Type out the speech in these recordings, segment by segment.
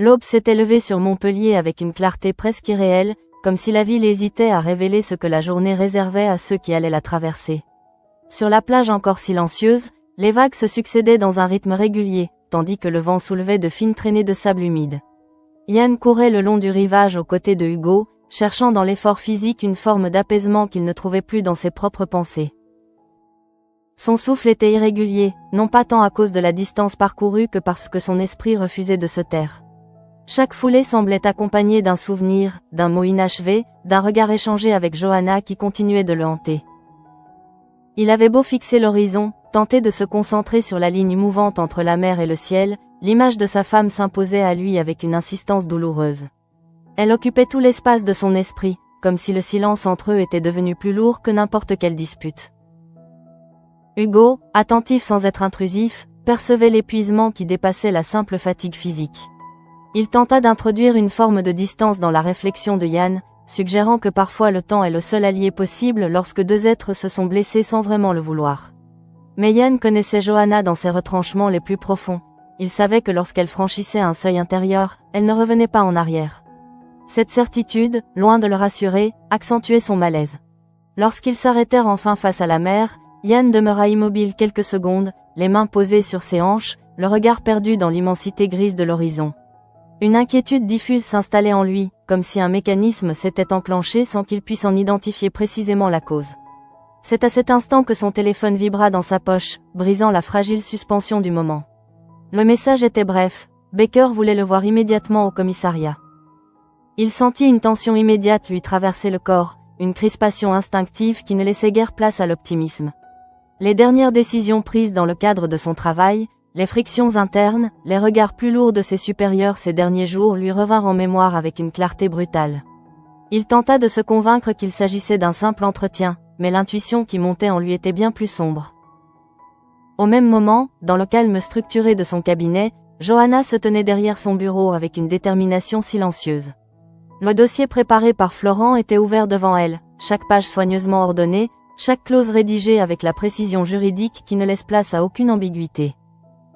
L'aube s'était levée sur Montpellier avec une clarté presque irréelle, comme si la ville hésitait à révéler ce que la journée réservait à ceux qui allaient la traverser. Sur la plage encore silencieuse, les vagues se succédaient dans un rythme régulier, tandis que le vent soulevait de fines traînées de sable humide. Yann courait le long du rivage aux côtés de Hugo, cherchant dans l'effort physique une forme d'apaisement qu'il ne trouvait plus dans ses propres pensées. Son souffle était irrégulier, non pas tant à cause de la distance parcourue que parce que son esprit refusait de se taire. Chaque foulée semblait accompagnée d'un souvenir, d'un mot inachevé, d'un regard échangé avec Johanna qui continuait de le hanter. Il avait beau fixer l'horizon, tenter de se concentrer sur la ligne mouvante entre la mer et le ciel, l'image de sa femme s'imposait à lui avec une insistance douloureuse. Elle occupait tout l'espace de son esprit, comme si le silence entre eux était devenu plus lourd que n'importe quelle dispute. Hugo, attentif sans être intrusif, percevait l'épuisement qui dépassait la simple fatigue physique. Il tenta d'introduire une forme de distance dans la réflexion de Yann, suggérant que parfois le temps est le seul allié possible lorsque deux êtres se sont blessés sans vraiment le vouloir. Mais Yann connaissait Johanna dans ses retranchements les plus profonds. Il savait que lorsqu'elle franchissait un seuil intérieur, elle ne revenait pas en arrière. Cette certitude, loin de le rassurer, accentuait son malaise. Lorsqu'ils s'arrêtèrent enfin face à la mer, Yann demeura immobile quelques secondes, les mains posées sur ses hanches, le regard perdu dans l'immensité grise de l'horizon. Une inquiétude diffuse s'installait en lui, comme si un mécanisme s'était enclenché sans qu'il puisse en identifier précisément la cause. C'est à cet instant que son téléphone vibra dans sa poche, brisant la fragile suspension du moment. Le message était bref, Baker voulait le voir immédiatement au commissariat. Il sentit une tension immédiate lui traverser le corps, une crispation instinctive qui ne laissait guère place à l'optimisme. Les dernières décisions prises dans le cadre de son travail, les frictions internes, les regards plus lourds de ses supérieurs ces derniers jours lui revinrent en mémoire avec une clarté brutale. Il tenta de se convaincre qu'il s'agissait d'un simple entretien, mais l'intuition qui montait en lui était bien plus sombre. Au même moment, dans le calme structuré de son cabinet, Johanna se tenait derrière son bureau avec une détermination silencieuse. Le dossier préparé par Florent était ouvert devant elle, chaque page soigneusement ordonnée, chaque clause rédigée avec la précision juridique qui ne laisse place à aucune ambiguïté.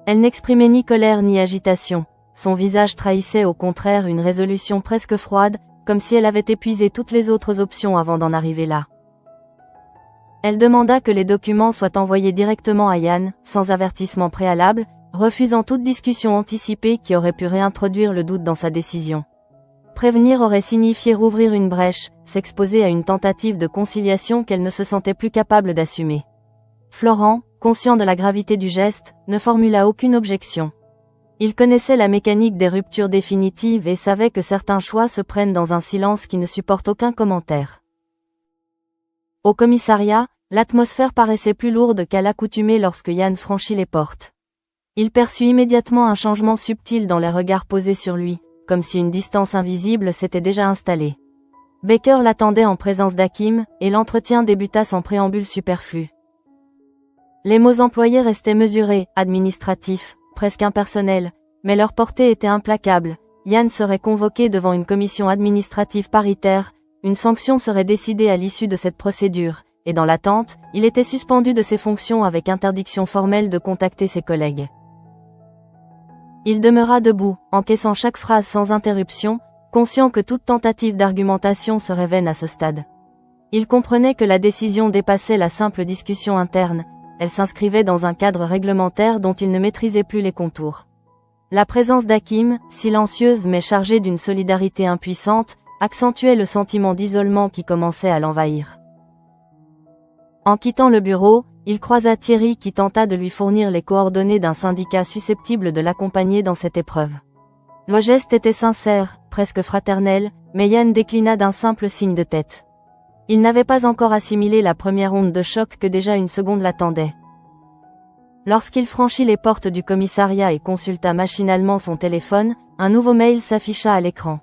Elle n'exprimait ni colère ni agitation, son visage trahissait au contraire une résolution presque froide, comme si elle avait épuisé toutes les autres options avant d'en arriver là. Elle demanda que les documents soient envoyés directement à Yann, sans avertissement préalable, refusant toute discussion anticipée qui aurait pu réintroduire le doute dans sa décision. Prévenir aurait signifié rouvrir une brèche, s'exposer à une tentative de conciliation qu'elle ne se sentait plus capable d'assumer. Florent, conscient de la gravité du geste, ne formula aucune objection. Il connaissait la mécanique des ruptures définitives et savait que certains choix se prennent dans un silence qui ne supporte aucun commentaire. Au commissariat, l'atmosphère paraissait plus lourde qu'à l'accoutumée lorsque Yann franchit les portes. Il perçut immédiatement un changement subtil dans les regards posés sur lui, comme si une distance invisible s'était déjà installée. Baker l'attendait en présence d'Hakim, et l'entretien débuta sans préambule superflu. Les mots employés restaient mesurés, administratifs, presque impersonnels, mais leur portée était implacable. Yann serait convoqué devant une commission administrative paritaire, une sanction serait décidée à l'issue de cette procédure, et dans l'attente, il était suspendu de ses fonctions avec interdiction formelle de contacter ses collègues. Il demeura debout, encaissant chaque phrase sans interruption, conscient que toute tentative d'argumentation serait vaine à ce stade. Il comprenait que la décision dépassait la simple discussion interne, elle s'inscrivait dans un cadre réglementaire dont il ne maîtrisait plus les contours. La présence d'Hakim, silencieuse mais chargée d'une solidarité impuissante, accentuait le sentiment d'isolement qui commençait à l'envahir. En quittant le bureau, il croisa Thierry qui tenta de lui fournir les coordonnées d'un syndicat susceptible de l'accompagner dans cette épreuve. Le geste était sincère, presque fraternel, mais Yann déclina d'un simple signe de tête. Il n'avait pas encore assimilé la première onde de choc que déjà une seconde l'attendait. Lorsqu'il franchit les portes du commissariat et consulta machinalement son téléphone, un nouveau mail s'afficha à l'écran.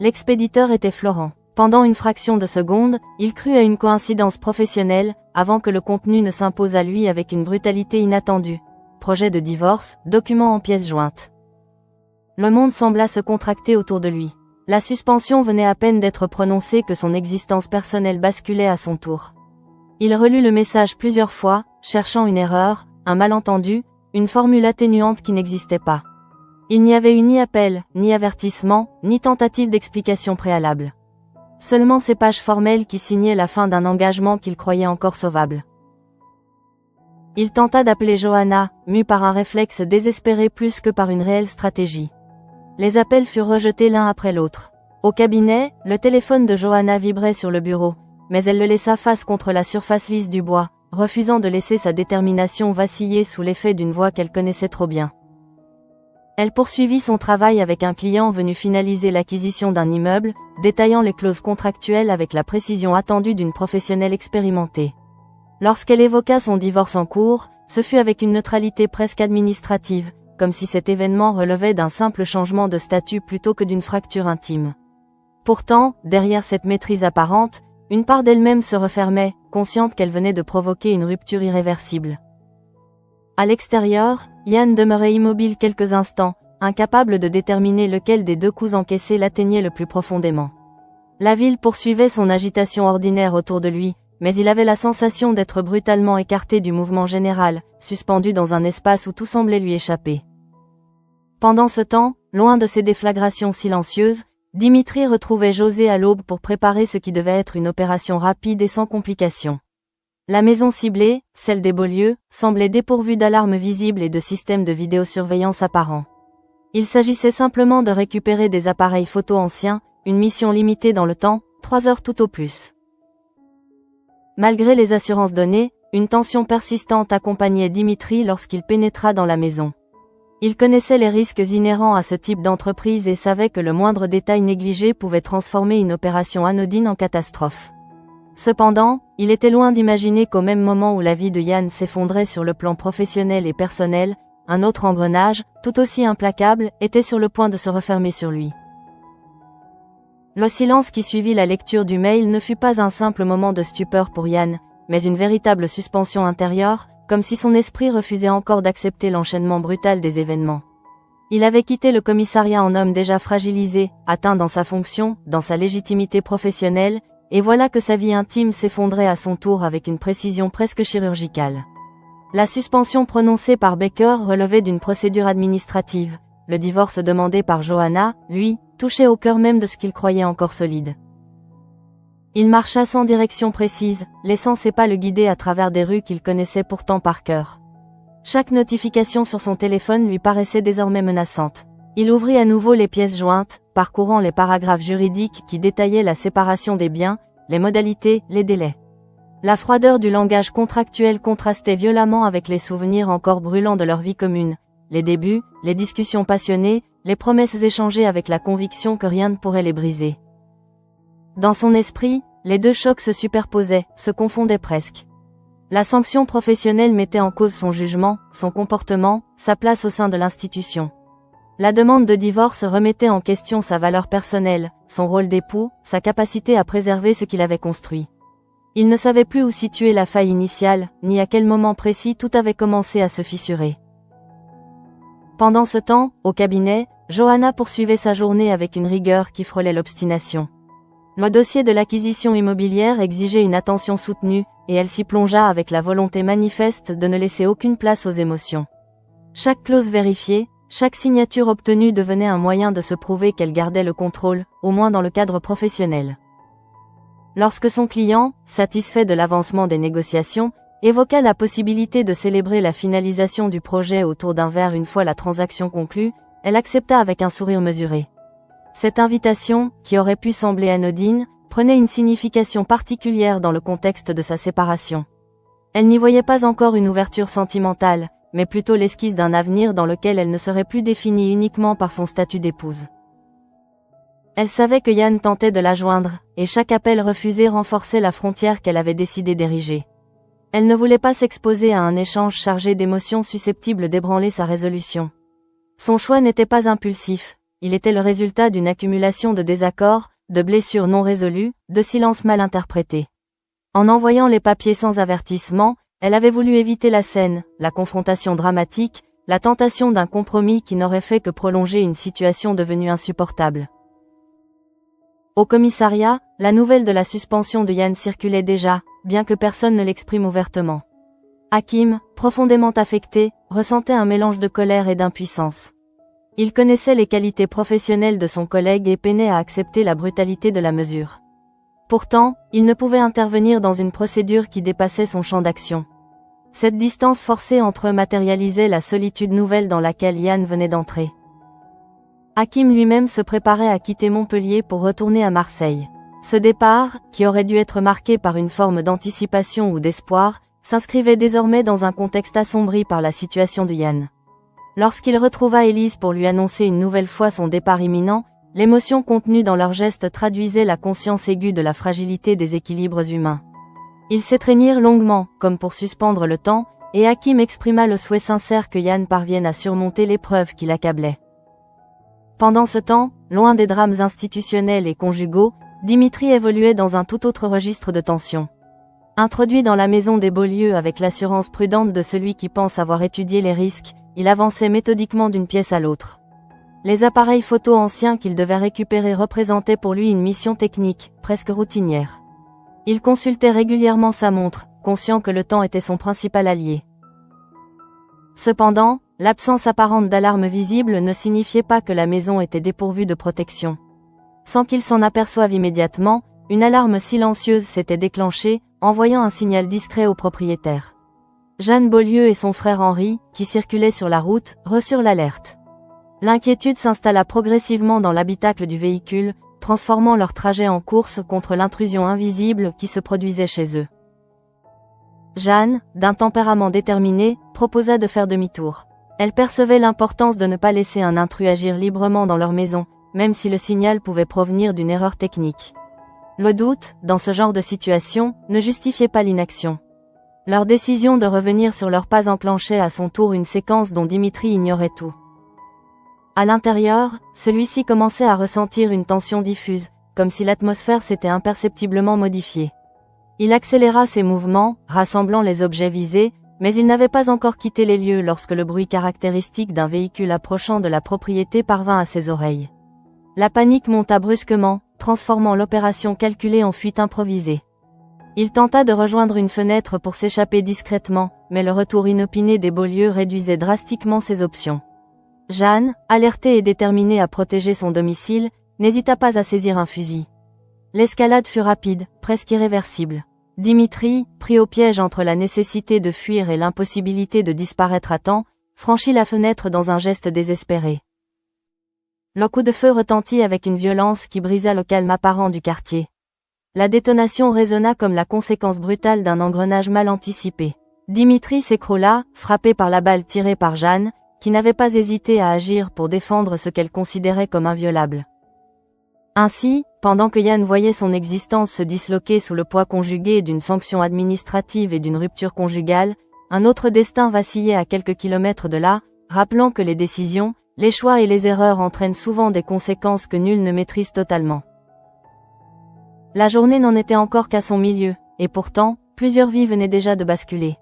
L'expéditeur était Florent. Pendant une fraction de seconde, il crut à une coïncidence professionnelle, avant que le contenu ne s'impose à lui avec une brutalité inattendue. Projet de divorce, document en pièces jointes. Le monde sembla se contracter autour de lui. La suspension venait à peine d'être prononcée que son existence personnelle basculait à son tour. Il relut le message plusieurs fois, cherchant une erreur, un malentendu, une formule atténuante qui n'existait pas. Il n'y avait eu ni appel, ni avertissement, ni tentative d'explication préalable. Seulement ces pages formelles qui signaient la fin d'un engagement qu'il croyait encore sauvable. Il tenta d'appeler Johanna, mû par un réflexe désespéré plus que par une réelle stratégie. Les appels furent rejetés l'un après l'autre. Au cabinet, le téléphone de Johanna vibrait sur le bureau, mais elle le laissa face contre la surface lisse du bois, refusant de laisser sa détermination vaciller sous l'effet d'une voix qu'elle connaissait trop bien. Elle poursuivit son travail avec un client venu finaliser l'acquisition d'un immeuble, détaillant les clauses contractuelles avec la précision attendue d'une professionnelle expérimentée. Lorsqu'elle évoqua son divorce en cours, ce fut avec une neutralité presque administrative, comme si cet événement relevait d'un simple changement de statut plutôt que d'une fracture intime. Pourtant, derrière cette maîtrise apparente, une part d'elle-même se refermait, consciente qu'elle venait de provoquer une rupture irréversible. À l'extérieur, Yann demeurait immobile quelques instants, incapable de déterminer lequel des deux coups encaissés l'atteignait le plus profondément. La ville poursuivait son agitation ordinaire autour de lui, mais il avait la sensation d'être brutalement écarté du mouvement général, suspendu dans un espace où tout semblait lui échapper. Pendant ce temps, loin de ces déflagrations silencieuses, Dimitri retrouvait José à l'aube pour préparer ce qui devait être une opération rapide et sans complications. La maison ciblée, celle des Beaulieu, semblait dépourvue d'alarmes visibles et de systèmes de vidéosurveillance apparents. Il s'agissait simplement de récupérer des appareils photo anciens, une mission limitée dans le temps, 3 heures tout au plus. Malgré les assurances données, une tension persistante accompagnait Dimitri lorsqu'il pénétra dans la maison. Il connaissait les risques inhérents à ce type d'entreprise et savait que le moindre détail négligé pouvait transformer une opération anodine en catastrophe. Cependant, il était loin d'imaginer qu'au même moment où la vie de Yann s'effondrait sur le plan professionnel et personnel, un autre engrenage, tout aussi implacable, était sur le point de se refermer sur lui. Le silence qui suivit la lecture du mail ne fut pas un simple moment de stupeur pour Yann, mais une véritable suspension intérieure, comme si son esprit refusait encore d'accepter l'enchaînement brutal des événements. Il avait quitté le commissariat en homme déjà fragilisé, atteint dans sa fonction, dans sa légitimité professionnelle, et voilà que sa vie intime s'effondrait à son tour avec une précision presque chirurgicale. La suspension prononcée par Baker relevait d'une procédure administrative. Le divorce demandé par Johanna, lui, touchait au cœur même de ce qu'il croyait encore solide. Il marcha sans direction précise, laissant ses pas le guider à travers des rues qu'il connaissait pourtant par cœur. Chaque notification sur son téléphone lui paraissait désormais menaçante. Il ouvrit à nouveau les pièces jointes, parcourant les paragraphes juridiques qui détaillaient la séparation des biens, les modalités, les délais. La froideur du langage contractuel contrastait violemment avec les souvenirs encore brûlants de leur vie commune, les débuts, les discussions passionnées, les promesses échangées avec la conviction que rien ne pourrait les briser. Dans son esprit, les deux chocs se superposaient, se confondaient presque. La sanction professionnelle mettait en cause son jugement, son comportement, sa place au sein de l'institution. La demande de divorce remettait en question sa valeur personnelle, son rôle d'époux, sa capacité à préserver ce qu'il avait construit. Il ne savait plus où situer la faille initiale, ni à quel moment précis tout avait commencé à se fissurer. Pendant ce temps, au cabinet, Johanna poursuivait sa journée avec une rigueur qui frôlait l'obstination. Le dossier de l'acquisition immobilière exigeait une attention soutenue, et elle s'y plongea avec la volonté manifeste de ne laisser aucune place aux émotions. Chaque clause vérifiée, chaque signature obtenue devenait un moyen de se prouver qu'elle gardait le contrôle, au moins dans le cadre professionnel. Lorsque son client, satisfait de l'avancement des négociations, évoqua la possibilité de célébrer la finalisation du projet autour d'un verre une fois la transaction conclue, elle accepta avec un sourire mesuré. Cette invitation, qui aurait pu sembler anodine, prenait une signification particulière dans le contexte de sa séparation. Elle n'y voyait pas encore une ouverture sentimentale, mais plutôt l'esquisse d'un avenir dans lequel elle ne serait plus définie uniquement par son statut d'épouse. Elle savait que Yann tentait de la joindre, et chaque appel refusé renforçait la frontière qu'elle avait décidé d'ériger. Elle ne voulait pas s'exposer à un échange chargé d'émotions susceptibles d'ébranler sa résolution. Son choix n'était pas impulsif, il était le résultat d'une accumulation de désaccords, de blessures non résolues, de silences mal interprétés. En envoyant les papiers sans avertissement, elle avait voulu éviter la scène, la confrontation dramatique, la tentation d'un compromis qui n'aurait fait que prolonger une situation devenue insupportable. Au commissariat, la nouvelle de la suspension de Yann circulait déjà, bien que personne ne l'exprime ouvertement. Hakim, profondément affecté, ressentait un mélange de colère et d'impuissance. Il connaissait les qualités professionnelles de son collègue et peinait à accepter la brutalité de la mesure. Pourtant, il ne pouvait intervenir dans une procédure qui dépassait son champ d'action. Cette distance forcée entre eux matérialisait la solitude nouvelle dans laquelle Yann venait d'entrer. Hakim lui-même se préparait à quitter Montpellier pour retourner à Marseille. Ce départ, qui aurait dû être marqué par une forme d'anticipation ou d'espoir, s'inscrivait désormais dans un contexte assombri par la situation de Yann. Lorsqu'il retrouva Élise pour lui annoncer une nouvelle fois son départ imminent, l'émotion contenue dans leurs gestes traduisait la conscience aiguë de la fragilité des équilibres humains. Ils s'étreignirent longuement, comme pour suspendre le temps, et Hakim exprima le souhait sincère que Yann parvienne à surmonter l'épreuve qui l'accablait. Pendant ce temps, loin des drames institutionnels et conjugaux, Dimitri évoluait dans un tout autre registre de tension. Introduit dans la maison des Beaulieu avec l'assurance prudente de celui qui pense avoir étudié les risques, il avançait méthodiquement d'une pièce à l'autre. Les appareils photo anciens qu'il devait récupérer représentaient pour lui une mission technique, presque routinière. Il consultait régulièrement sa montre, conscient que le temps était son principal allié. Cependant, l'absence apparente d'alarme visible ne signifiait pas que la maison était dépourvue de protection. Sans qu'il s'en aperçoive immédiatement, une alarme silencieuse s'était déclenchée, envoyant un signal discret au propriétaire. Jeanne Beaulieu et son frère Henri, qui circulaient sur la route, reçurent l'alerte. L'inquiétude s'installa progressivement dans l'habitacle du véhicule, transformant leur trajet en course contre l'intrusion invisible qui se produisait chez eux. Jeanne, d'un tempérament déterminé, proposa de faire demi-tour. Elle percevait l'importance de ne pas laisser un intrus agir librement dans leur maison, même si le signal pouvait provenir d'une erreur technique. Le doute, dans ce genre de situation, ne justifiait pas l'inaction. Leur décision de revenir sur leurs pas enclenchait à son tour une séquence dont Dimitri ignorait tout. À l'intérieur, celui-ci commençait à ressentir une tension diffuse, comme si l'atmosphère s'était imperceptiblement modifiée. Il accéléra ses mouvements, rassemblant les objets visés, mais il n'avait pas encore quitté les lieux lorsque le bruit caractéristique d'un véhicule approchant de la propriété parvint à ses oreilles. La panique monta brusquement, transformant l'opération calculée en fuite improvisée. Il tenta de rejoindre une fenêtre pour s'échapper discrètement, mais le retour inopiné des Beaulieu réduisait drastiquement ses options. Jeanne, alertée et déterminée à protéger son domicile, n'hésita pas à saisir un fusil. L'escalade fut rapide, presque irréversible. Dimitri, pris au piège entre la nécessité de fuir et l'impossibilité de disparaître à temps, franchit la fenêtre dans un geste désespéré. Le coup de feu retentit avec une violence qui brisa le calme apparent du quartier. La détonation résonna comme la conséquence brutale d'un engrenage mal anticipé. Dimitri s'écroula, frappé par la balle tirée par Jeanne, qui n'avait pas hésité à agir pour défendre ce qu'elle considérait comme inviolable. Ainsi, pendant que Yann voyait son existence se disloquer sous le poids conjugué d'une sanction administrative et d'une rupture conjugale, un autre destin vacillait à quelques kilomètres de là, rappelant que les décisions, les choix et les erreurs entraînent souvent des conséquences que nul ne maîtrise totalement. La journée n'en était encore qu'à son milieu, et pourtant, plusieurs vies venaient déjà de basculer.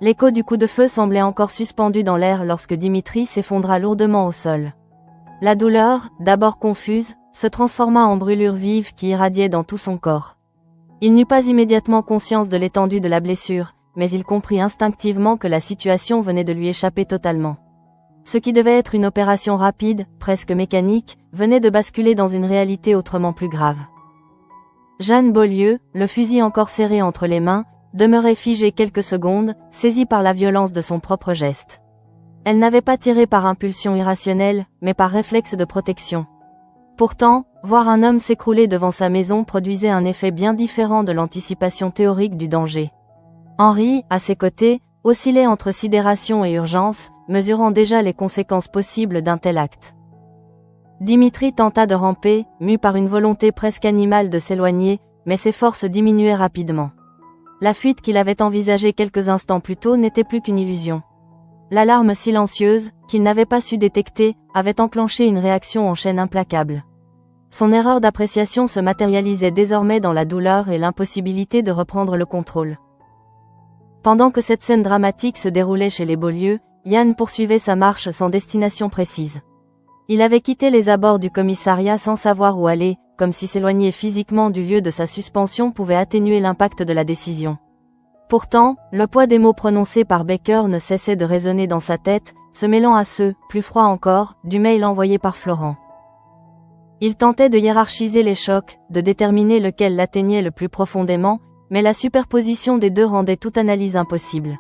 L'écho du coup de feu semblait encore suspendu dans l'air lorsque Dimitri s'effondra lourdement au sol. La douleur, d'abord confuse, se transforma en brûlure vive qui irradiait dans tout son corps. Il n'eut pas immédiatement conscience de l'étendue de la blessure, mais il comprit instinctivement que la situation venait de lui échapper totalement. Ce qui devait être une opération rapide, presque mécanique, venait de basculer dans une réalité autrement plus grave. Jeanne Beaulieu, le fusil encore serré entre les mains, demeurait figée quelques secondes, saisie par la violence de son propre geste. Elle n'avait pas tiré par impulsion irrationnelle, mais par réflexe de protection. Pourtant, voir un homme s'écrouler devant sa maison produisait un effet bien différent de l'anticipation théorique du danger. Henri, à ses côtés, oscillait entre sidération et urgence, mesurant déjà les conséquences possibles d'un tel acte. Dimitri tenta de ramper, mu par une volonté presque animale de s'éloigner, mais ses forces diminuaient rapidement. La fuite qu'il avait envisagée quelques instants plus tôt n'était plus qu'une illusion. L'alarme silencieuse, qu'il n'avait pas su détecter, avait enclenché une réaction en chaîne implacable. Son erreur d'appréciation se matérialisait désormais dans la douleur et l'impossibilité de reprendre le contrôle. Pendant que cette scène dramatique se déroulait chez les Beaulieu, Yann poursuivait sa marche sans destination précise. Il avait quitté les abords du commissariat sans savoir où aller, comme si s'éloigner physiquement du lieu de sa suspension pouvait atténuer l'impact de la décision. Pourtant, le poids des mots prononcés par Baker ne cessait de résonner dans sa tête, se mêlant à ceux, plus froids encore, du mail envoyé par Florent. Il tentait de hiérarchiser les chocs, de déterminer lequel l'atteignait le plus profondément, mais la superposition des deux rendait toute analyse impossible.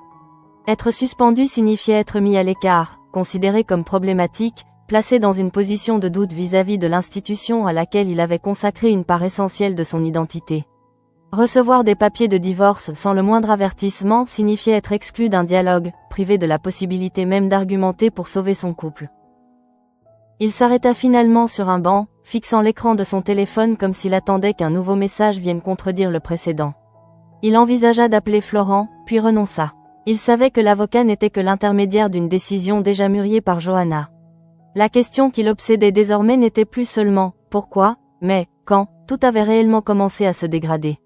Être suspendu signifiait être mis à l'écart, considéré comme problématique, placé dans une position de doute vis-à-vis de l'institution à laquelle il avait consacré une part essentielle de son identité. Recevoir des papiers de divorce sans le moindre avertissement signifiait être exclu d'un dialogue, privé de la possibilité même d'argumenter pour sauver son couple. Il s'arrêta finalement sur un banc, fixant l'écran de son téléphone comme s'il attendait qu'un nouveau message vienne contredire le précédent. Il envisagea d'appeler Florent, puis renonça. Il savait que l'avocat n'était que l'intermédiaire d'une décision déjà mûrie par Johanna. La question qui l'obsédait désormais n'était plus seulement « pourquoi ?», mais « quand ?». Tout avait réellement commencé à se dégrader.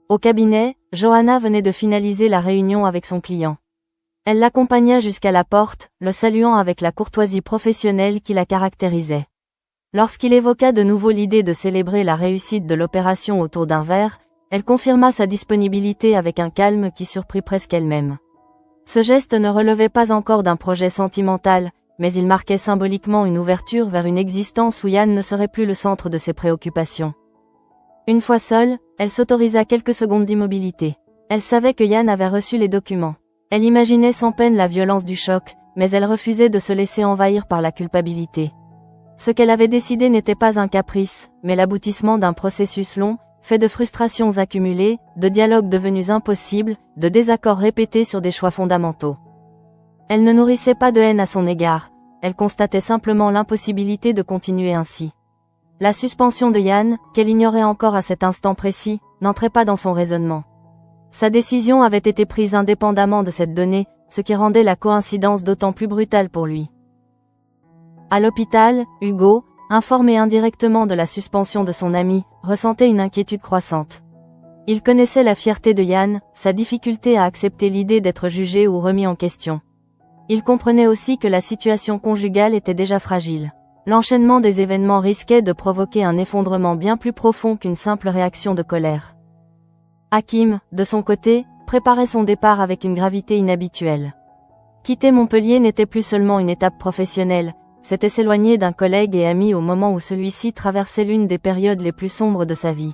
Au cabinet, Johanna venait de finaliser la réunion avec son client. Elle l'accompagna jusqu'à la porte, le saluant avec la courtoisie professionnelle qui la caractérisait. Lorsqu'il évoqua de nouveau l'idée de célébrer la réussite de l'opération autour d'un verre, elle confirma sa disponibilité avec un calme qui surprit presque elle-même. Ce geste ne relevait pas encore d'un projet sentimental, mais il marquait symboliquement une ouverture vers une existence où Yann ne serait plus le centre de ses préoccupations. Une fois seule, elle s'autorisa quelques secondes d'immobilité. Elle savait que Yann avait reçu les documents. Elle imaginait sans peine la violence du choc, mais elle refusait de se laisser envahir par la culpabilité. Ce qu'elle avait décidé n'était pas un caprice, mais l'aboutissement d'un processus long, fait de frustrations accumulées, de dialogues devenus impossibles, de désaccords répétés sur des choix fondamentaux. Elle ne nourrissait pas de haine à son égard, elle constatait simplement l'impossibilité de continuer ainsi. La suspension de Yann, qu'elle ignorait encore à cet instant précis, n'entrait pas dans son raisonnement. Sa décision avait été prise indépendamment de cette donnée, ce qui rendait la coïncidence d'autant plus brutale pour lui. À l'hôpital, Hugo, informé indirectement de la suspension de son ami, ressentait une inquiétude croissante. Il connaissait la fierté de Yann, sa difficulté à accepter l'idée d'être jugé ou remis en question. Il comprenait aussi que la situation conjugale était déjà fragile. L'enchaînement des événements risquait de provoquer un effondrement bien plus profond qu'une simple réaction de colère. Hakim, de son côté, préparait son départ avec une gravité inhabituelle. Quitter Montpellier n'était plus seulement une étape professionnelle, c'était s'éloigner d'un collègue et ami au moment où celui-ci traversait l'une des périodes les plus sombres de sa vie.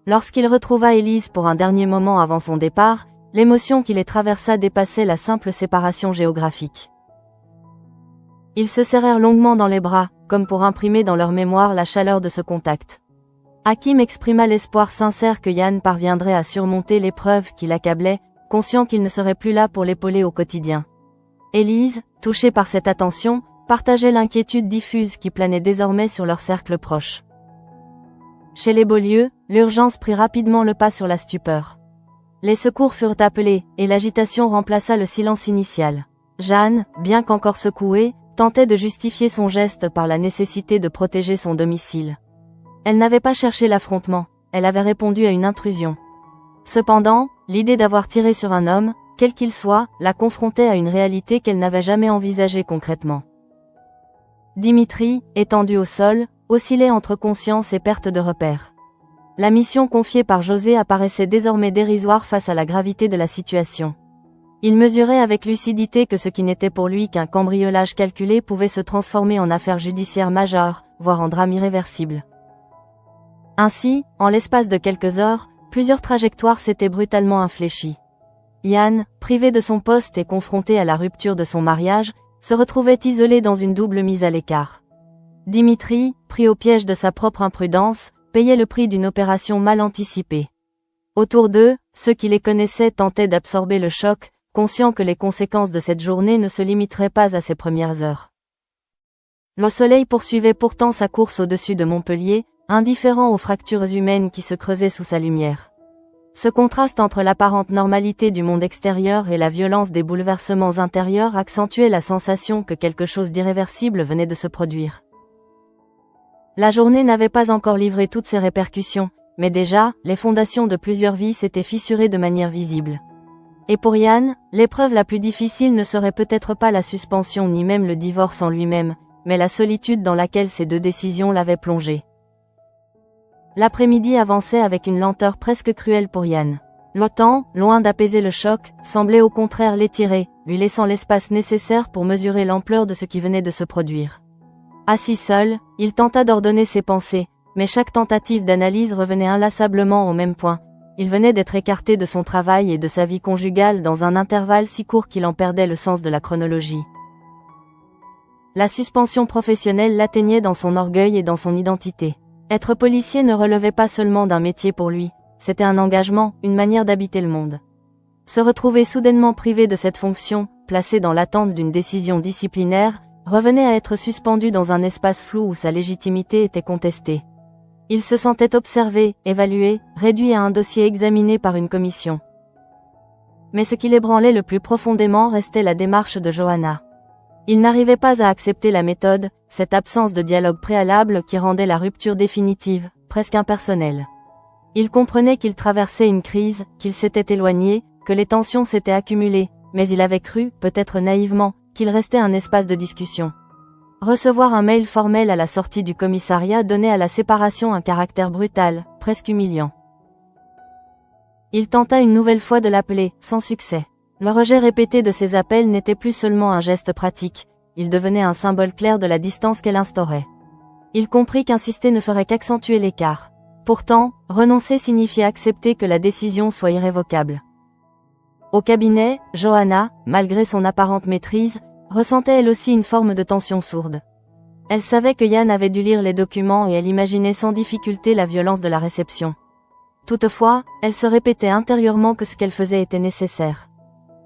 Lorsqu'il retrouva Élise pour un dernier moment avant son départ, l'émotion qui les traversa dépassait la simple séparation géographique. Ils se serrèrent longuement dans les bras, comme pour imprimer dans leur mémoire la chaleur de ce contact. Hakim exprima l'espoir sincère que Yann parviendrait à surmonter l'épreuve qui l'accablait, conscient qu'il ne serait plus là pour l'épauler au quotidien. Élise, touchée par cette attention, partageait l'inquiétude diffuse qui planait désormais sur leur cercle proche. Chez les Beaulieu, l'urgence prit rapidement le pas sur la stupeur. Les secours furent appelés, et l'agitation remplaça le silence initial. Jeanne, bien qu'encore secouée, tentait de justifier son geste par la nécessité de protéger son domicile. Elle n'avait pas cherché l'affrontement, elle avait répondu à une intrusion. Cependant, l'idée d'avoir tiré sur un homme, quel qu'il soit, la confrontait à une réalité qu'elle n'avait jamais envisagée concrètement. Dimitri, étendu au sol, oscillait entre conscience et perte de repère. La mission confiée par José apparaissait désormais dérisoire face à la gravité de la situation. Il mesurait avec lucidité que ce qui n'était pour lui qu'un cambriolage calculé pouvait se transformer en affaire judiciaire majeure, voire en drame irréversible. Ainsi, en l'espace de quelques heures, plusieurs trajectoires s'étaient brutalement infléchies. Yann, privé de son poste et confronté à la rupture de son mariage, se retrouvait isolé dans une double mise à l'écart. Dimitri, pris au piège de sa propre imprudence, payait le prix d'une opération mal anticipée. Autour d'eux, ceux qui les connaissaient tentaient d'absorber le choc, conscients que les conséquences de cette journée ne se limiteraient pas à ses premières heures. Le soleil poursuivait pourtant sa course au-dessus de Montpellier, indifférent aux fractures humaines qui se creusaient sous sa lumière. Ce contraste entre l'apparente normalité du monde extérieur et la violence des bouleversements intérieurs accentuait la sensation que quelque chose d'irréversible venait de se produire. La journée n'avait pas encore livré toutes ses répercussions, mais déjà, les fondations de plusieurs vies s'étaient fissurées de manière visible. Et pour Yann, l'épreuve la plus difficile ne serait peut-être pas la suspension ni même le divorce en lui-même, mais la solitude dans laquelle ces deux décisions l'avaient plongé. L'après-midi avançait avec une lenteur presque cruelle pour Yann. Le temps, loin d'apaiser le choc, semblait au contraire l'étirer, lui laissant l'espace nécessaire pour mesurer l'ampleur de ce qui venait de se produire. Assis seul, il tenta d'ordonner ses pensées, mais chaque tentative d'analyse revenait inlassablement au même point. Il venait d'être écarté de son travail et de sa vie conjugale dans un intervalle si court qu'il en perdait le sens de la chronologie. La suspension professionnelle l'atteignait dans son orgueil et dans son identité. Être policier ne relevait pas seulement d'un métier pour lui, c'était un engagement, une manière d'habiter le monde. Se retrouver soudainement privé de cette fonction, placé dans l'attente d'une décision disciplinaire, revenait à être suspendu dans un espace flou où sa légitimité était contestée. Il se sentait observé, évalué, réduit à un dossier examiné par une commission. Mais ce qui l'ébranlait le plus profondément restait la démarche de Johanna. Il n'arrivait pas à accepter la méthode, cette absence de dialogue préalable qui rendait la rupture définitive, presque impersonnelle. Il comprenait qu'il traversait une crise, qu'il s'était éloigné, que les tensions s'étaient accumulées, mais il avait cru, peut-être naïvement, qu'il restait un espace de discussion. Recevoir un mail formel à la sortie du commissariat donnait à la séparation un caractère brutal, presque humiliant. Il tenta une nouvelle fois de l'appeler, sans succès. Le rejet répété de ses appels n'était plus seulement un geste pratique, il devenait un symbole clair de la distance qu'elle instaurait. Il comprit qu'insister ne ferait qu'accentuer l'écart. Pourtant, renoncer signifiait accepter que la décision soit irrévocable. Au cabinet, Johanna, malgré son apparente maîtrise, ressentait elle aussi une forme de tension sourde. Elle savait que Yann avait dû lire les documents et elle imaginait sans difficulté la violence de la réception. Toutefois, elle se répétait intérieurement que ce qu'elle faisait était nécessaire.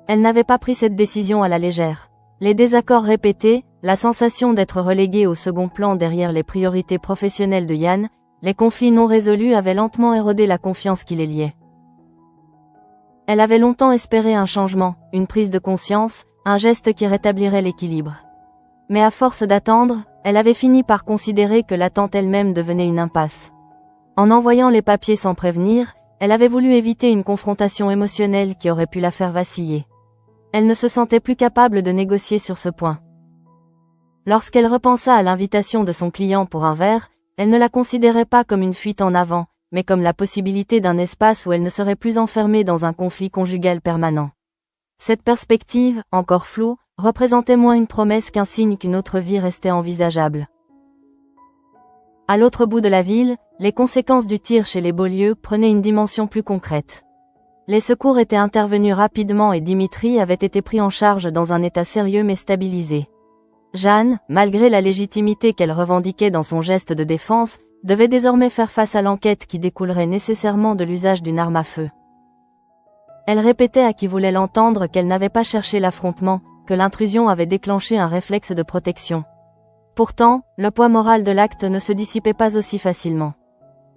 Elle n'avait pas pris cette décision à la légère. Les désaccords répétés, la sensation d'être reléguée au second plan derrière les priorités professionnelles de Yann, les conflits non résolus avaient lentement érodé la confiance qui les liait. Elle avait longtemps espéré un changement, une prise de conscience, un geste qui rétablirait l'équilibre. Mais à force d'attendre, elle avait fini par considérer que l'attente elle-même devenait une impasse. En envoyant les papiers sans prévenir, elle avait voulu éviter une confrontation émotionnelle qui aurait pu la faire vaciller. Elle ne se sentait plus capable de négocier sur ce point. Lorsqu'elle repensa à l'invitation de son client pour un verre, elle ne la considérait pas comme une fuite en avant, mais comme la possibilité d'un espace où elle ne serait plus enfermée dans un conflit conjugal permanent. Cette perspective, encore floue, représentait moins une promesse qu'un signe qu'une autre vie restait envisageable. À l'autre bout de la ville, les conséquences du tir chez les Beaulieu prenaient une dimension plus concrète. Les secours étaient intervenus rapidement et Dimitri avait été pris en charge dans un état sérieux mais stabilisé. Jeanne, malgré la légitimité qu'elle revendiquait dans son geste de défense, devait désormais faire face à l'enquête qui découlerait nécessairement de l'usage d'une arme à feu. Elle répétait à qui voulait l'entendre qu'elle n'avait pas cherché l'affrontement, que l'intrusion avait déclenché un réflexe de protection. Pourtant, le poids moral de l'acte ne se dissipait pas aussi facilement.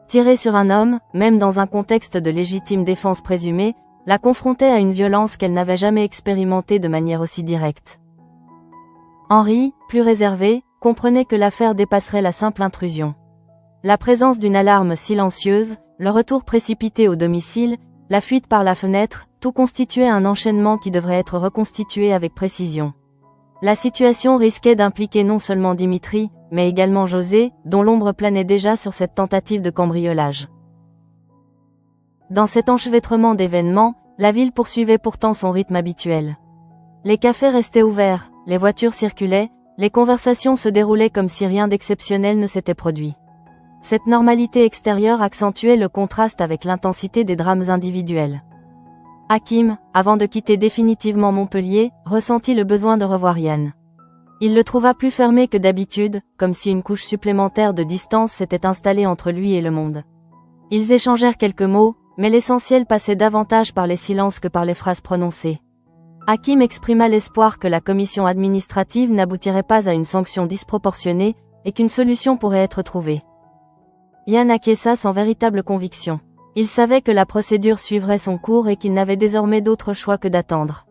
Tirer sur un homme, même dans un contexte de légitime défense présumée, la confrontait à une violence qu'elle n'avait jamais expérimentée de manière aussi directe. Henri, plus réservé, comprenait que l'affaire dépasserait la simple intrusion. La présence d'une alarme silencieuse, le retour précipité au domicile, la fuite par la fenêtre, tout constituait un enchaînement qui devrait être reconstitué avec précision. La situation risquait d'impliquer non seulement Dimitri, mais également José, dont l'ombre planait déjà sur cette tentative de cambriolage. Dans cet enchevêtrement d'événements, la ville poursuivait pourtant son rythme habituel. Les cafés restaient ouverts, les voitures circulaient, les conversations se déroulaient comme si rien d'exceptionnel ne s'était produit. Cette normalité extérieure accentuait le contraste avec l'intensité des drames individuels. Hakim, avant de quitter définitivement Montpellier, ressentit le besoin de revoir Yann. Il le trouva plus fermé que d'habitude, comme si une couche supplémentaire de distance s'était installée entre lui et le monde. Ils échangèrent quelques mots, mais l'essentiel passait davantage par les silences que par les phrases prononcées. Hakim exprima l'espoir que la commission administrative n'aboutirait pas à une sanction disproportionnée, et qu'une solution pourrait être trouvée. Yann acquiesça sans véritable conviction. Il savait que la procédure suivrait son cours et qu'il n'avait désormais d'autre choix que d'attendre.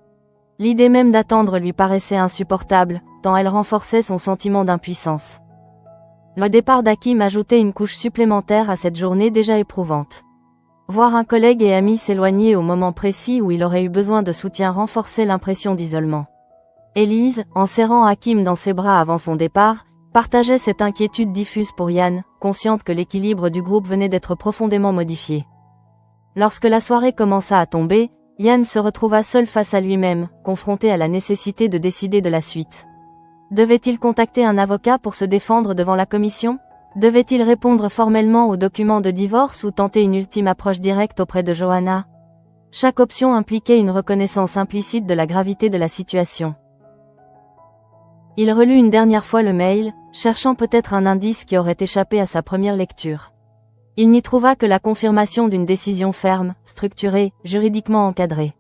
L'idée même d'attendre lui paraissait insupportable, tant elle renforçait son sentiment d'impuissance. Le départ d'Hakim ajoutait une couche supplémentaire à cette journée déjà éprouvante. Voir un collègue et ami s'éloigner au moment précis où il aurait eu besoin de soutien renforçait l'impression d'isolement. Élise, en serrant Hakim dans ses bras avant son départ, partageait cette inquiétude diffuse pour Yann, consciente que l'équilibre du groupe venait d'être profondément modifié. Lorsque la soirée commença à tomber, Yann se retrouva seul face à lui-même, confronté à la nécessité de décider de la suite. Devait-il contacter un avocat pour se défendre devant la commission? Devait-il répondre formellement aux documents de divorce ou tenter une ultime approche directe auprès de Johanna? Chaque option impliquait une reconnaissance implicite de la gravité de la situation. Il relut une dernière fois le mail, cherchant peut-être un indice qui aurait échappé à sa première lecture. Il n'y trouva que la confirmation d'une décision ferme, structurée, juridiquement encadrée.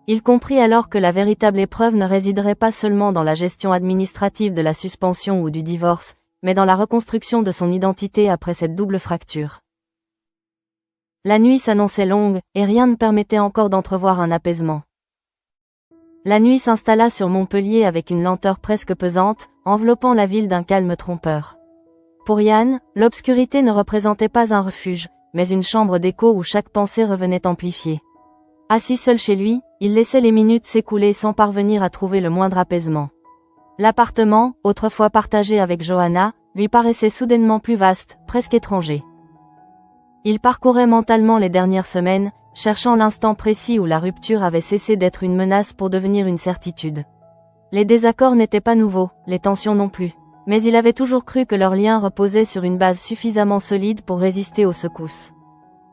Il comprit alors que la véritable épreuve ne résiderait pas seulement dans la gestion administrative de la suspension ou du divorce, mais dans la reconstruction de son identité après cette double fracture. La nuit s'annonçait longue, et rien ne permettait encore d'entrevoir un apaisement. La nuit s'installa sur Montpellier avec une lenteur presque pesante, enveloppant la ville d'un calme trompeur. Pour Yann, l'obscurité ne représentait pas un refuge, mais une chambre d'écho où chaque pensée revenait amplifiée. Assis seul chez lui, il laissait les minutes s'écouler sans parvenir à trouver le moindre apaisement. L'appartement, autrefois partagé avec Johanna, lui paraissait soudainement plus vaste, presque étranger. Il parcourait mentalement les dernières semaines, cherchant l'instant précis où la rupture avait cessé d'être une menace pour devenir une certitude. Les désaccords n'étaient pas nouveaux, les tensions non plus. Mais il avait toujours cru que leur lien reposait sur une base suffisamment solide pour résister aux secousses.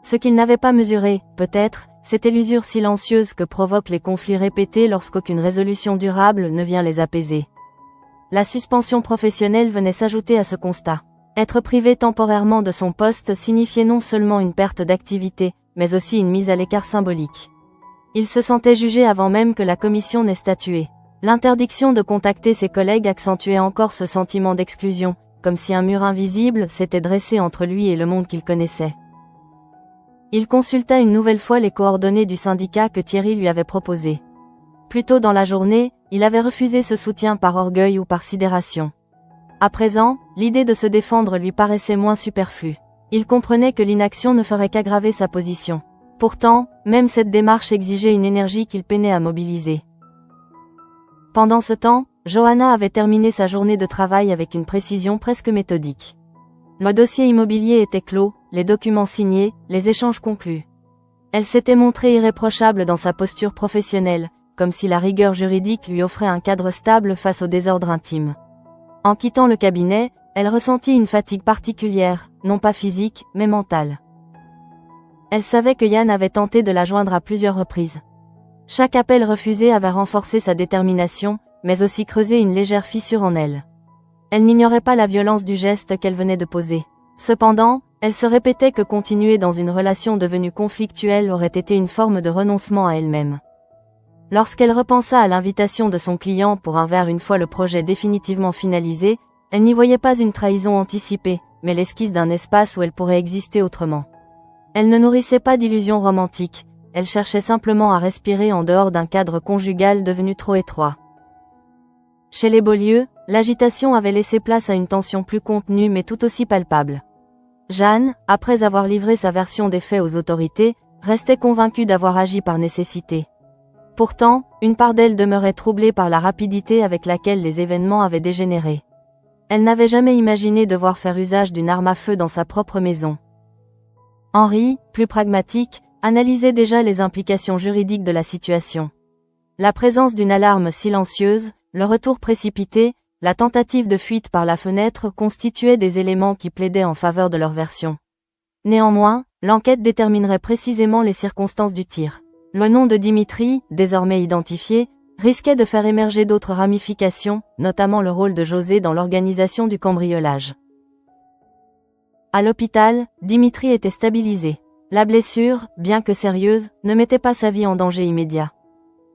Ce qu'il n'avait pas mesuré, peut-être, c'était l'usure silencieuse que provoquent les conflits répétés lorsqu'aucune résolution durable ne vient les apaiser. La suspension professionnelle venait s'ajouter à ce constat. Être privé temporairement de son poste signifiait non seulement une perte d'activité, mais aussi une mise à l'écart symbolique. Il se sentait jugé avant même que la commission n'ait statué. L'interdiction de contacter ses collègues accentuait encore ce sentiment d'exclusion, comme si un mur invisible s'était dressé entre lui et le monde qu'il connaissait. Il consulta une nouvelle fois les coordonnées du syndicat que Thierry lui avait proposé. Plus tôt dans la journée, il avait refusé ce soutien par orgueil ou par sidération. À présent, l'idée de se défendre lui paraissait moins superflue. Il comprenait que l'inaction ne ferait qu'aggraver sa position. Pourtant, même cette démarche exigeait une énergie qu'il peinait à mobiliser. Pendant ce temps, Johanna avait terminé sa journée de travail avec une précision presque méthodique. Le dossier immobilier était clos, les documents signés, les échanges conclus. Elle s'était montrée irréprochable dans sa posture professionnelle, comme si la rigueur juridique lui offrait un cadre stable face au désordre intime. En quittant le cabinet, elle ressentit une fatigue particulière, non pas physique, mais mentale. Elle savait que Yann avait tenté de la joindre à plusieurs reprises. Chaque appel refusé avait renforcé sa détermination, mais aussi creusé une légère fissure en elle. Elle n'ignorait pas la violence du geste qu'elle venait de poser. Cependant, elle se répétait que continuer dans une relation devenue conflictuelle aurait été une forme de renoncement à elle-même. Lorsqu'elle repensa à l'invitation de son client pour un verre une fois le projet définitivement finalisé, elle n'y voyait pas une trahison anticipée, mais l'esquisse d'un espace où elle pourrait exister autrement. Elle ne nourrissait pas d'illusions romantiques, elle cherchait simplement à respirer en dehors d'un cadre conjugal devenu trop étroit. Chez les Beaulieu, l'agitation avait laissé place à une tension plus contenue mais tout aussi palpable. Jeanne, après avoir livré sa version des faits aux autorités, restait convaincue d'avoir agi par nécessité. Pourtant, une part d'elle demeurait troublée par la rapidité avec laquelle les événements avaient dégénéré. Elle n'avait jamais imaginé devoir faire usage d'une arme à feu dans sa propre maison. Henri, plus pragmatique, analysait déjà les implications juridiques de la situation. La présence d'une alarme silencieuse, le retour précipité, la tentative de fuite par la fenêtre constituaient des éléments qui plaidaient en faveur de leur version. Néanmoins, l'enquête déterminerait précisément les circonstances du tir. Le nom de Dimitri, désormais identifié, risquait de faire émerger d'autres ramifications, notamment le rôle de José dans l'organisation du cambriolage. À l'hôpital, Dimitri était stabilisé. La blessure, bien que sérieuse, ne mettait pas sa vie en danger immédiat.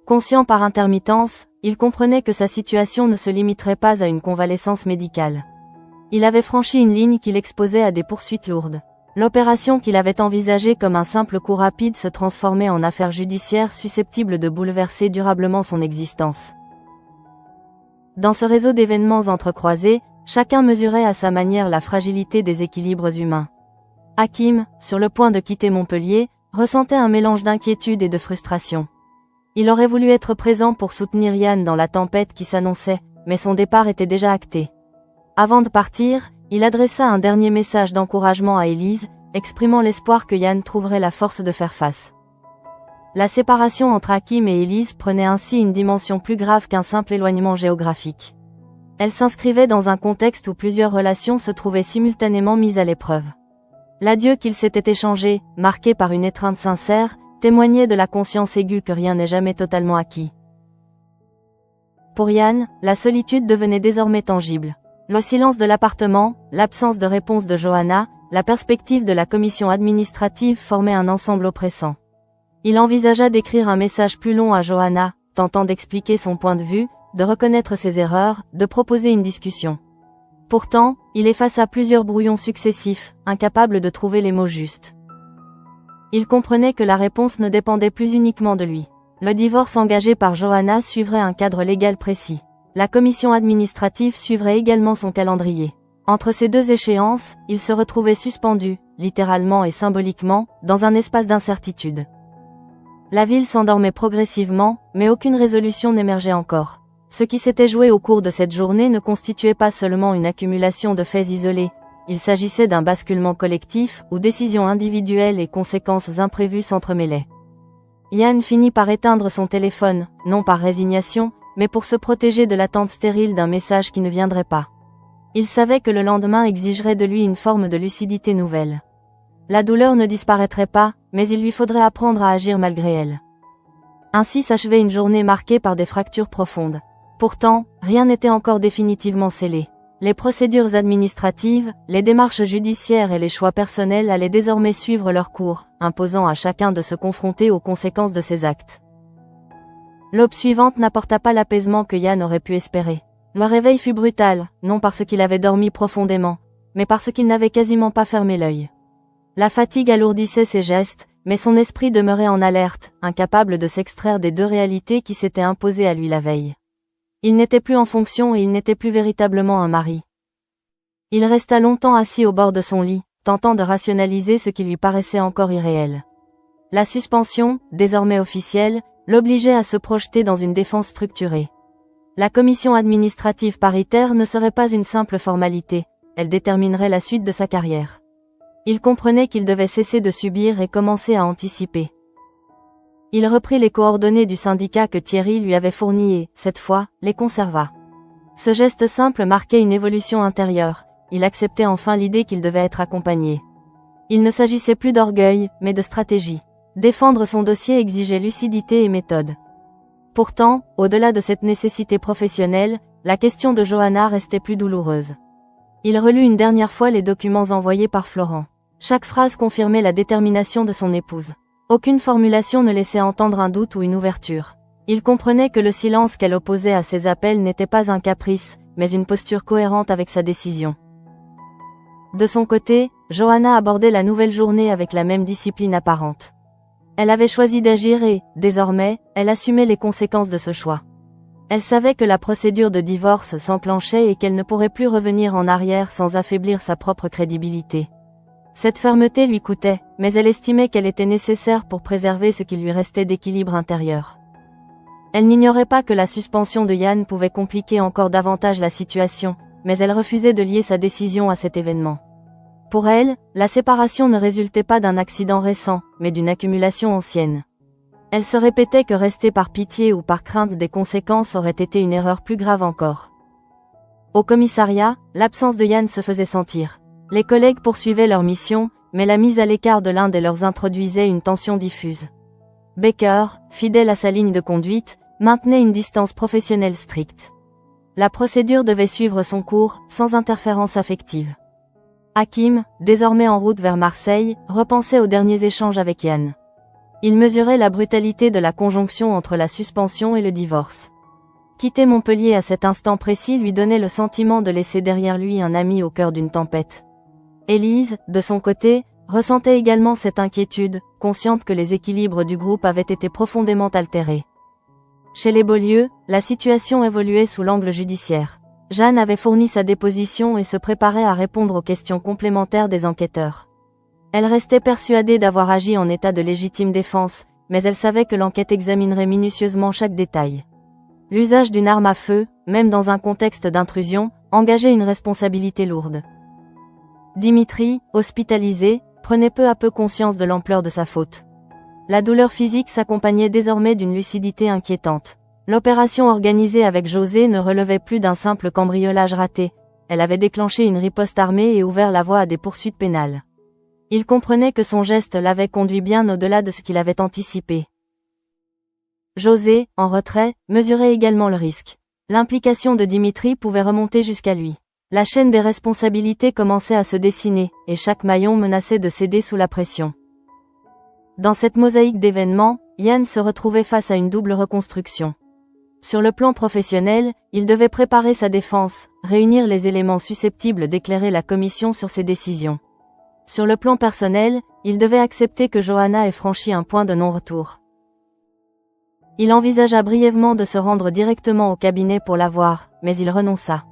Conscient par intermittence, il comprenait que sa situation ne se limiterait pas à une convalescence médicale. Il avait franchi une ligne qui l'exposait à des poursuites lourdes. L'opération qu'il avait envisagée comme un simple coup rapide se transformait en affaire judiciaire susceptible de bouleverser durablement son existence. Dans ce réseau d'événements entrecroisés, chacun mesurait à sa manière la fragilité des équilibres humains. Hakim, sur le point de quitter Montpellier, ressentait un mélange d'inquiétude et de frustration. Il aurait voulu être présent pour soutenir Yann dans la tempête qui s'annonçait, mais son départ était déjà acté. Avant de partir, il adressa un dernier message d'encouragement à Élise, exprimant l'espoir que Yann trouverait la force de faire face. La séparation entre Hakim et Élise prenait ainsi une dimension plus grave qu'un simple éloignement géographique. Elle s'inscrivait dans un contexte où plusieurs relations se trouvaient simultanément mises à l'épreuve. L'adieu qu'ils s'étaient échangé, marqué par une étreinte sincère, témoignait de la conscience aiguë que rien n'est jamais totalement acquis. Pour Yann, la solitude devenait désormais tangible. Le silence de l'appartement, l'absence de réponse de Johanna, la perspective de la commission administrative formaient un ensemble oppressant. Il envisagea d'écrire un message plus long à Johanna, tentant d'expliquer son point de vue, de reconnaître ses erreurs, de proposer une discussion. Pourtant, il effaça plusieurs brouillons successifs, incapable de trouver les mots justes. Il comprenait que la réponse ne dépendait plus uniquement de lui. Le divorce engagé par Johanna suivrait un cadre légal précis. La commission administrative suivrait également son calendrier. Entre ces deux échéances, il se retrouvait suspendu, littéralement et symboliquement, dans un espace d'incertitude. La ville s'endormait progressivement, mais aucune résolution n'émergeait encore. Ce qui s'était joué au cours de cette journée ne constituait pas seulement une accumulation de faits isolés, il s'agissait d'un basculement collectif, où décisions individuelles et conséquences imprévues s'entremêlaient. Yann finit par éteindre son téléphone, non par résignation, mais pour se protéger de l'attente stérile d'un message qui ne viendrait pas. Il savait que le lendemain exigerait de lui une forme de lucidité nouvelle. La douleur ne disparaîtrait pas, mais il lui faudrait apprendre à agir malgré elle. Ainsi s'achevait une journée marquée par des fractures profondes. Pourtant, rien n'était encore définitivement scellé. Les procédures administratives, les démarches judiciaires et les choix personnels allaient désormais suivre leur cours, imposant à chacun de se confronter aux conséquences de ses actes. L'aube suivante n'apporta pas l'apaisement que Yann aurait pu espérer. Le réveil fut brutal, non parce qu'il avait dormi profondément, mais parce qu'il n'avait quasiment pas fermé l'œil. La fatigue alourdissait ses gestes, mais son esprit demeurait en alerte, incapable de s'extraire des deux réalités qui s'étaient imposées à lui la veille. Il n'était plus en fonction et il n'était plus véritablement un mari. Il resta longtemps assis au bord de son lit, tentant de rationaliser ce qui lui paraissait encore irréel. La suspension, désormais officielle, l'obligeait à se projeter dans une défense structurée. La commission administrative paritaire ne serait pas une simple formalité, elle déterminerait la suite de sa carrière. Il comprenait qu'il devait cesser de subir et commencer à anticiper. Il reprit les coordonnées du syndicat que Thierry lui avait fournies et, cette fois, les conserva. Ce geste simple marquait une évolution intérieure, il acceptait enfin l'idée qu'il devait être accompagné. Il ne s'agissait plus d'orgueil, mais de stratégie. Défendre son dossier exigeait lucidité et méthode. Pourtant, au-delà de cette nécessité professionnelle, la question de Johanna restait plus douloureuse. Il relut une dernière fois les documents envoyés par Florent. Chaque phrase confirmait la détermination de son épouse. Aucune formulation ne laissait entendre un doute ou une ouverture. Il comprenait que le silence qu'elle opposait à ses appels n'était pas un caprice, mais une posture cohérente avec sa décision. De son côté, Johanna abordait la nouvelle journée avec la même discipline apparente. Elle avait choisi d'agir et, désormais, elle assumait les conséquences de ce choix. Elle savait que la procédure de divorce s'enclenchait et qu'elle ne pourrait plus revenir en arrière sans affaiblir sa propre crédibilité. Cette fermeté lui coûtait, mais elle estimait qu'elle était nécessaire pour préserver ce qui lui restait d'équilibre intérieur. Elle n'ignorait pas que la suspension de Yann pouvait compliquer encore davantage la situation, mais elle refusait de lier sa décision à cet événement. Pour elle, la séparation ne résultait pas d'un accident récent, mais d'une accumulation ancienne. Elle se répétait que rester par pitié ou par crainte des conséquences aurait été une erreur plus grave encore. Au commissariat, l'absence de Yann se faisait sentir. Les collègues poursuivaient leur mission, mais la mise à l'écart de l'un des leurs introduisait une tension diffuse. Baker, fidèle à sa ligne de conduite, maintenait une distance professionnelle stricte. La procédure devait suivre son cours, sans interférence affective. Hakim, désormais en route vers Marseille, repensait aux derniers échanges avec Yann. Il mesurait la brutalité de la conjonction entre la suspension et le divorce. Quitter Montpellier à cet instant précis lui donnait le sentiment de laisser derrière lui un ami au cœur d'une tempête. Élise, de son côté, ressentait également cette inquiétude, consciente que les équilibres du groupe avaient été profondément altérés. Chez les Beaulieu, la situation évoluait sous l'angle judiciaire. Jeanne avait fourni sa déposition et se préparait à répondre aux questions complémentaires des enquêteurs. Elle restait persuadée d'avoir agi en état de légitime défense, mais elle savait que l'enquête examinerait minutieusement chaque détail. L'usage d'une arme à feu, même dans un contexte d'intrusion, engageait une responsabilité lourde. Dimitri, hospitalisé, prenait peu à peu conscience de l'ampleur de sa faute. La douleur physique s'accompagnait désormais d'une lucidité inquiétante. L'opération organisée avec José ne relevait plus d'un simple cambriolage raté, elle avait déclenché une riposte armée et ouvert la voie à des poursuites pénales. Il comprenait que son geste l'avait conduit bien au-delà de ce qu'il avait anticipé. José, en retrait, mesurait également le risque. L'implication de Dimitri pouvait remonter jusqu'à lui. La chaîne des responsabilités commençait à se dessiner, et chaque maillon menaçait de céder sous la pression. Dans cette mosaïque d'événements, Yann se retrouvait face à une double reconstruction. Sur le plan professionnel, il devait préparer sa défense, réunir les éléments susceptibles d'éclairer la commission sur ses décisions. Sur le plan personnel, il devait accepter que Johanna ait franchi un point de non-retour. Il envisagea brièvement de se rendre directement au cabinet pour la voir, mais il renonça.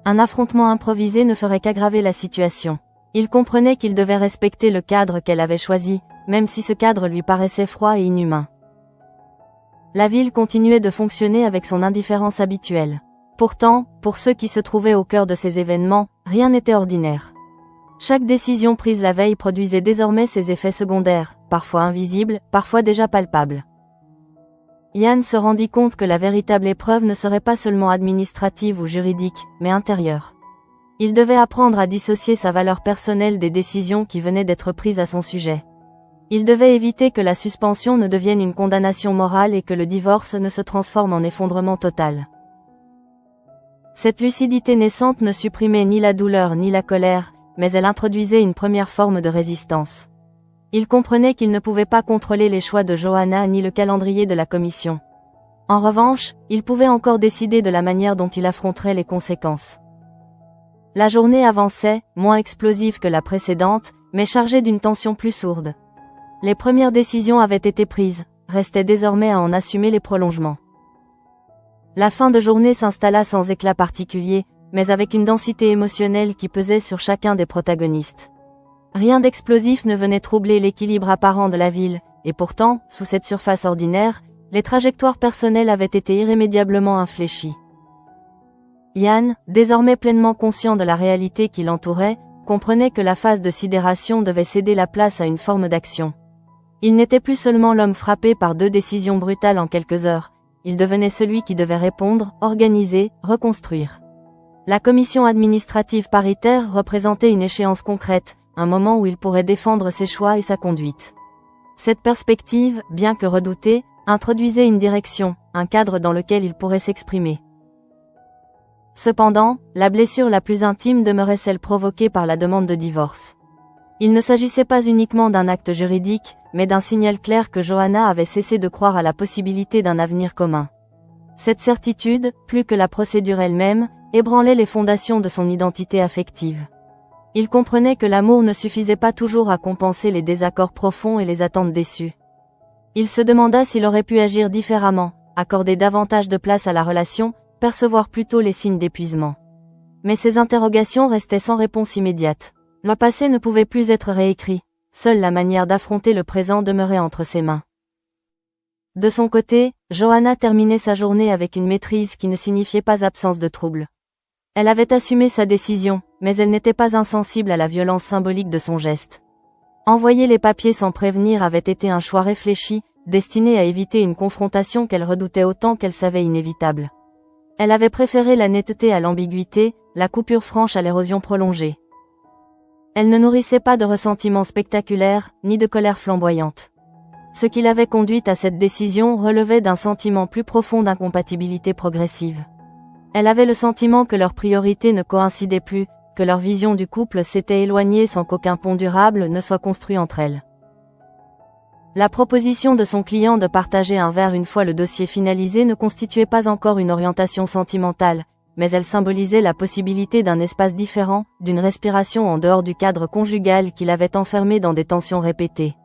Un affrontement improvisé ne ferait qu'aggraver la situation. Il comprenait qu'il devait respecter le cadre qu'elle avait choisi, même si ce cadre lui paraissait froid et inhumain. La ville continuait de fonctionner avec son indifférence habituelle. Pourtant, pour ceux qui se trouvaient au cœur de ces événements, rien n'était ordinaire. Chaque décision prise la veille produisait désormais ses effets secondaires, parfois invisibles, parfois déjà palpables. Yann se rendit compte que la véritable épreuve ne serait pas seulement administrative ou juridique, mais intérieure. Il devait apprendre à dissocier sa valeur personnelle des décisions qui venaient d'être prises à son sujet. Il devait éviter que la suspension ne devienne une condamnation morale et que le divorce ne se transforme en effondrement total. Cette lucidité naissante ne supprimait ni la douleur ni la colère, mais elle introduisait une première forme de résistance. Il comprenait qu'il ne pouvait pas contrôler les choix de Johanna ni le calendrier de la commission. En revanche, il pouvait encore décider de la manière dont il affronterait les conséquences. La journée avançait, moins explosive que la précédente, mais chargée d'une tension plus sourde. Les premières décisions avaient été prises, restait désormais à en assumer les prolongements. La fin de journée s'installa sans éclat particulier, mais avec une densité émotionnelle qui pesait sur chacun des protagonistes. Rien d'explosif ne venait troubler l'équilibre apparent de la ville, et pourtant, sous cette surface ordinaire, les trajectoires personnelles avaient été irrémédiablement infléchies. Yann, désormais pleinement conscient de la réalité qui l'entourait, comprenait que la phase de sidération devait céder la place à une forme d'action. Il n'était plus seulement l'homme frappé par 2 décisions brutales en quelques heures, il devenait celui qui devait répondre, organiser, reconstruire. La commission administrative paritaire représentait une échéance concrète, un moment où il pourrait défendre ses choix et sa conduite. Cette perspective, bien que redoutée, introduisait une direction, un cadre dans lequel il pourrait s'exprimer. Cependant, la blessure la plus intime demeurait celle provoquée par la demande de divorce. Il ne s'agissait pas uniquement d'un acte juridique, mais d'un signal clair que Johanna avait cessé de croire à la possibilité d'un avenir commun. Cette certitude, plus que la procédure elle-même, ébranlait les fondations de son identité affective. Il comprenait que l'amour ne suffisait pas toujours à compenser les désaccords profonds et les attentes déçues. Il se demanda s'il aurait pu agir différemment, accorder davantage de place à la relation, percevoir plutôt les signes d'épuisement. Mais ces interrogations restaient sans réponse immédiate. Le passé ne pouvait plus être réécrit, seule la manière d'affronter le présent demeurait entre ses mains. De son côté, Johanna terminait sa journée avec une maîtrise qui ne signifiait pas absence de trouble. Elle avait assumé sa décision, mais elle n'était pas insensible à la violence symbolique de son geste. Envoyer les papiers sans prévenir avait été un choix réfléchi, destiné à éviter une confrontation qu'elle redoutait autant qu'elle savait inévitable. Elle avait préféré la netteté à l'ambiguïté, la coupure franche à l'érosion prolongée. Elle ne nourrissait pas de ressentiment spectaculaire, ni de colère flamboyante. Ce qui l'avait conduite à cette décision relevait d'un sentiment plus profond d'incompatibilité progressive. Elle avait le sentiment que leurs priorités ne coïncidaient plus, que leur vision du couple s'était éloignée sans qu'aucun pont durable ne soit construit entre elles. La proposition de son client de partager un verre une fois le dossier finalisé ne constituait pas encore une orientation sentimentale, mais elle symbolisait la possibilité d'un espace différent, d'une respiration en dehors du cadre conjugal qui l'avait enfermée dans des tensions répétées.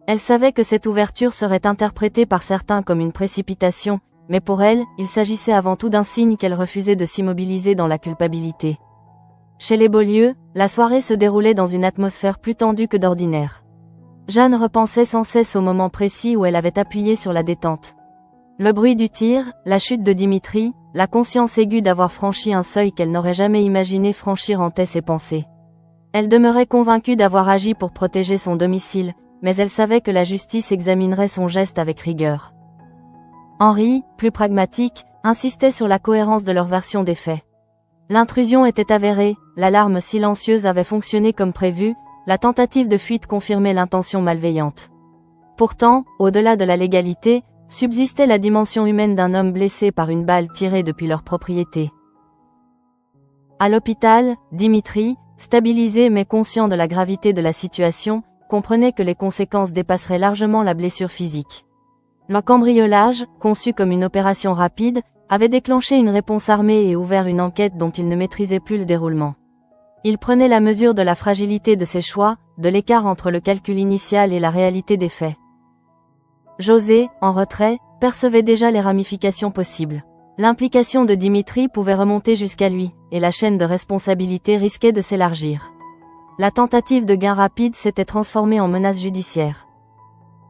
Elle savait que cette ouverture serait interprétée par certains comme une précipitation, mais pour elle, il s'agissait avant tout d'un signe qu'elle refusait de s'immobiliser dans la culpabilité. Chez les Beaulieu, la soirée se déroulait dans une atmosphère plus tendue que d'ordinaire. Jeanne repensait sans cesse au moment précis où elle avait appuyé sur la détente. Le bruit du tir, la chute de Dimitri, la conscience aiguë d'avoir franchi un seuil qu'elle n'aurait jamais imaginé franchir hantaient ses pensées. Elle demeurait convaincue d'avoir agi pour protéger son domicile, mais elle savait que la justice examinerait son geste avec rigueur. Henri, plus pragmatique, insistait sur la cohérence de leur version des faits. L'intrusion était avérée, l'alarme silencieuse avait fonctionné comme prévu, la tentative de fuite confirmait l'intention malveillante. Pourtant, au-delà de la légalité, subsistait la dimension humaine d'un homme blessé par une balle tirée depuis leur propriété. À l'hôpital, Dimitri, stabilisé mais conscient de la gravité de la situation, comprenait que les conséquences dépasseraient largement la blessure physique. Le cambriolage, conçu comme une opération rapide, avait déclenché une réponse armée et ouvert une enquête dont il ne maîtrisait plus le déroulement. Il prenait la mesure de la fragilité de ses choix, de l'écart entre le calcul initial et la réalité des faits. José, en retrait, percevait déjà les ramifications possibles. L'implication de Dimitri pouvait remonter jusqu'à lui, et la chaîne de responsabilité risquait de s'élargir. La tentative de gain rapide s'était transformée en menace judiciaire.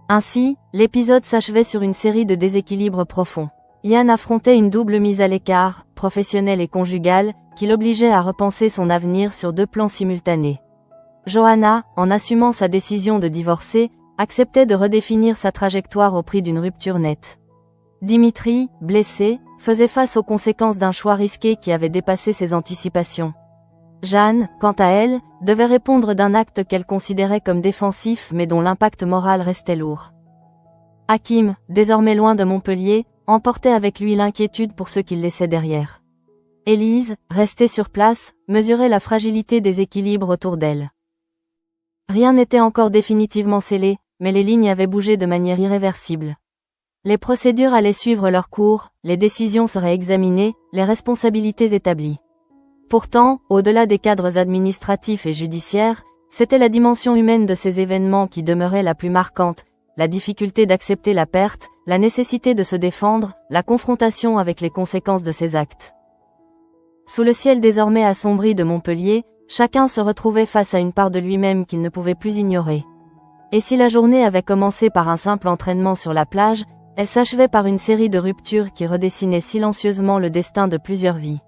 Ainsi, l'épisode s'achevait sur une série de déséquilibres profonds. Yann affrontait une double mise à l'écart, professionnelle et conjugale, qui l'obligeait à repenser son avenir sur deux plans simultanés. Johanna, en assumant sa décision de divorcer, acceptait de redéfinir sa trajectoire au prix d'une rupture nette. Dimitri, blessé, faisait face aux conséquences d'un choix risqué qui avait dépassé ses anticipations. Jeanne, quant à elle, devait répondre d'un acte qu'elle considérait comme défensif mais dont l'impact moral restait lourd. Hakim, désormais loin de Montpellier, emportait avec lui l'inquiétude pour ceux qu'il laissait derrière. Élise, restée sur place, mesurait la fragilité des équilibres autour d'elle. Rien n'était encore définitivement scellé, mais les lignes avaient bougé de manière irréversible. Les procédures allaient suivre leur cours, les décisions seraient examinées, les responsabilités établies. Pourtant, au-delà des cadres administratifs et judiciaires, c'était la dimension humaine de ces événements qui demeurait la plus marquante, la difficulté d'accepter la perte, la nécessité de se défendre, la confrontation avec les conséquences de ses actes. Sous le ciel désormais assombri de Montpellier, chacun se retrouvait face à une part de lui-même qu'il ne pouvait plus ignorer. Et si la journée avait commencé par un simple entraînement sur la plage, elle s'achevait par une série de ruptures qui redessinaient silencieusement le destin de plusieurs vies.